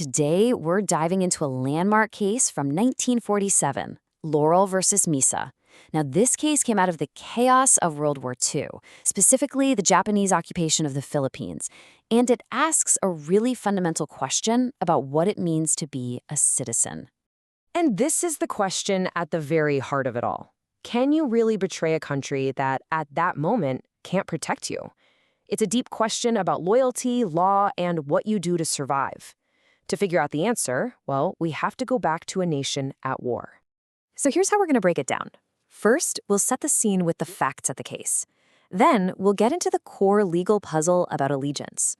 Today, we're diving into a landmark case from 1947, Laurel versus Misa. Now, this case came out of the chaos of World War II, specifically the Japanese occupation of the Philippines, and it asks a really fundamental question about what it means to be a citizen. And this is the question at the very heart of it all. Can you really betray a country that, at that moment, can't protect you? It's a deep question about loyalty, law, and what you do to survive. To figure out the answer, well, we have to go back to a nation at war. So here's how we're going to break it down. First, we'll set the scene with the facts of the case. Then, we'll get into the core legal puzzle about allegiance.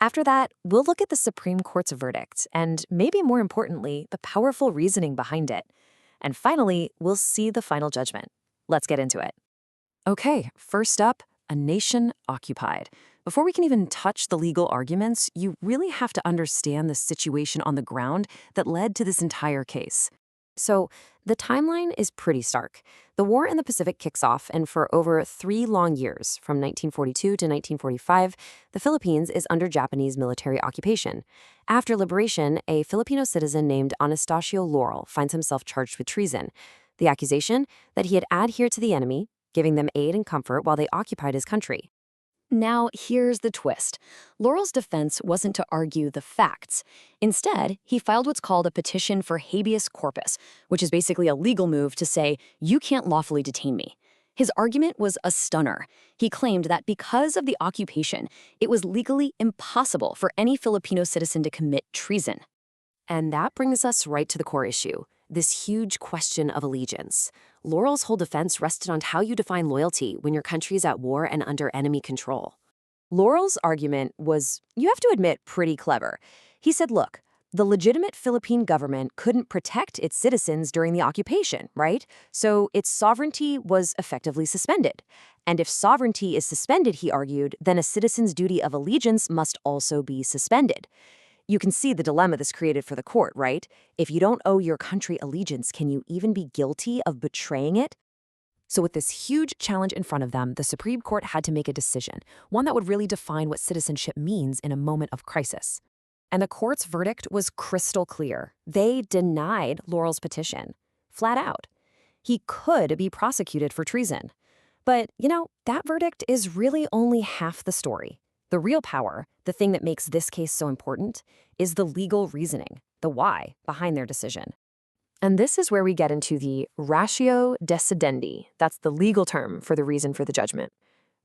After that, we'll look at the Supreme Court's verdict and, maybe more importantly, the powerful reasoning behind it. And finally, we'll see the final judgment. Let's get into it. Okay, first up, a nation occupied. Before we can even touch the legal arguments, you really have to understand the situation on the ground that led to this entire case. So, the timeline is pretty stark. The war in the Pacific kicks off, and for over 3 long years, from 1942 to 1945, the Philippines is under Japanese military occupation. After liberation, a Filipino citizen named Anastasio Laurel finds himself charged with treason. The accusation? That he had adhered to the enemy, giving them aid and comfort while they occupied his country. Now, here's the twist. Laurel's defense wasn't to argue the facts. Instead, he filed what's called a petition for habeas corpus, which is basically a legal move to say, you can't lawfully detain me. His argument was a stunner. He claimed that because of the occupation, it was legally impossible for any Filipino citizen to commit treason. And that brings us right to the core issue, this huge question of allegiance. Laurel's whole defense rested on how you define loyalty when your country is at war and under enemy control. Laurel's argument was, you have to admit, pretty clever. He said, look, the legitimate Philippine government couldn't protect its citizens during the occupation, right? So its sovereignty was effectively suspended. And if sovereignty is suspended, he argued, then a citizen's duty of allegiance must also be suspended. You can see the dilemma this created for the court, right? If you don't owe your country allegiance, can you even be guilty of betraying it? So with this huge challenge in front of them, the Supreme Court had to make a decision, one that would really define what citizenship means in a moment of crisis. And the court's verdict was crystal clear. They denied Laurel's petition, flat out. He could be prosecuted for treason. But, that verdict is really only half the story. The real power, the thing that makes this case so important, is the legal reasoning, the why, behind their decision. And this is where we get into the ratio decidendi. That's the legal term for the reason for the judgment.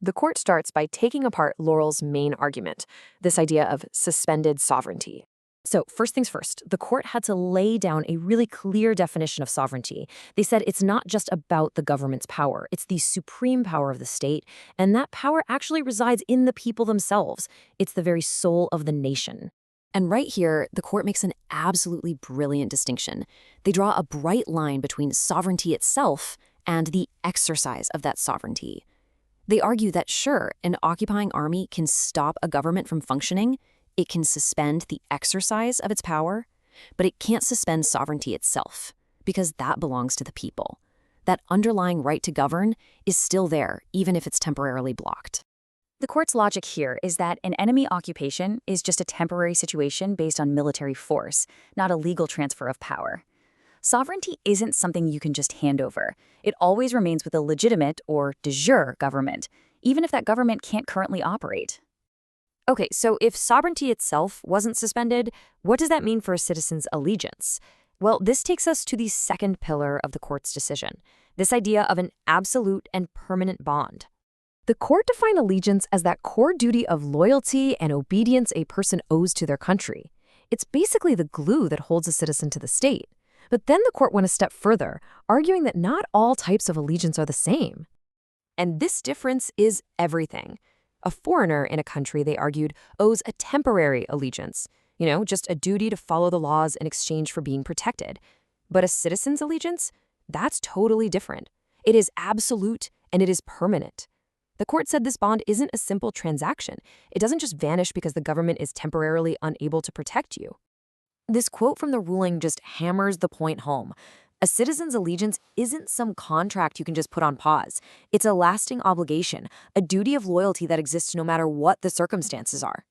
The court starts by taking apart Laurel's main argument, this idea of suspended sovereignty. So first things first, the court had to lay down a really clear definition of sovereignty. They said it's not just about the government's power, it's the supreme power of the state, and that power actually resides in the people themselves. It's the very soul of the nation. And right here, the court makes an absolutely brilliant distinction. They draw a bright line between sovereignty itself and the exercise of that sovereignty. They argue that sure, an occupying army can stop a government from functioning, it can suspend the exercise of its power, but it can't suspend sovereignty itself, because that belongs to the people. That underlying right to govern is still there, even if it's temporarily blocked. The court's logic here is that an enemy occupation is just a temporary situation based on military force, not a legal transfer of power. Sovereignty isn't something you can just hand over. It always remains with a legitimate or de jure government, even if that government can't currently operate. Okay, so if sovereignty itself wasn't suspended, what does that mean for a citizen's allegiance? Well, this takes us to the second pillar of the court's decision, this idea of an absolute and permanent bond. The court defined allegiance as that core duty of loyalty and obedience a person owes to their country. It's basically the glue that holds a citizen to the state. But then the court went a step further, arguing that not all types of allegiance are the same. And this difference is everything. A foreigner in a country, they argued, owes a temporary allegiance, just a duty to follow the laws in exchange for being protected. But a citizen's allegiance? That's totally different. It is absolute and it is permanent. The court said this bond isn't a simple transaction. It doesn't just vanish because the government is temporarily unable to protect you. This quote from the ruling just hammers the point home. A citizen's allegiance isn't some contract you can just put on pause. It's a lasting obligation, a duty of loyalty that exists no matter what the circumstances are.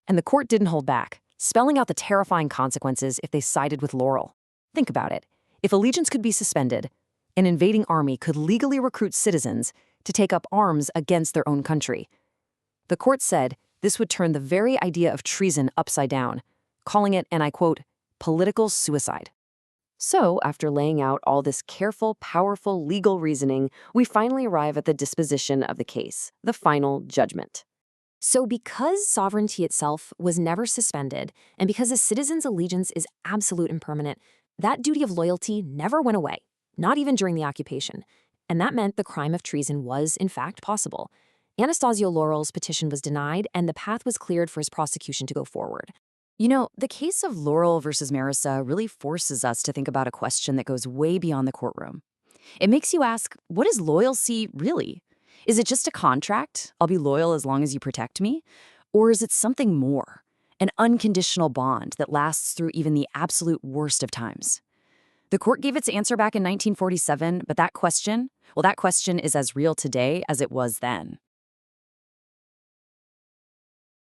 And the court didn't hold back. spelling out the terrifying consequences if they sided with Laurel. Think about it. If allegiance could be suspended, an invading army could legally recruit citizens to take up arms against their own country. The court said this would turn the very idea of treason upside down, calling it, and I quote, political suicide. So, after laying out all this careful, powerful legal reasoning, we finally arrive at the disposition of the case, the final judgment. So because sovereignty itself was never suspended, and because a citizen's allegiance is absolute and permanent, that duty of loyalty never went away, not even during the occupation. And that meant the crime of treason was, in fact, possible. Anastasio Laurel's petition was denied, and the path was cleared for his prosecution to go forward. You know, the case of Laurel versus Marisa really forces us to think about a question that goes way beyond the courtroom. It makes you ask, what is loyalty really? Is it just a contract? I'll be loyal as long as you protect me? Or is it something more? An unconditional bond that lasts through even the absolute worst of times? The court gave its answer back in 1947, but that question is as real today as it was then.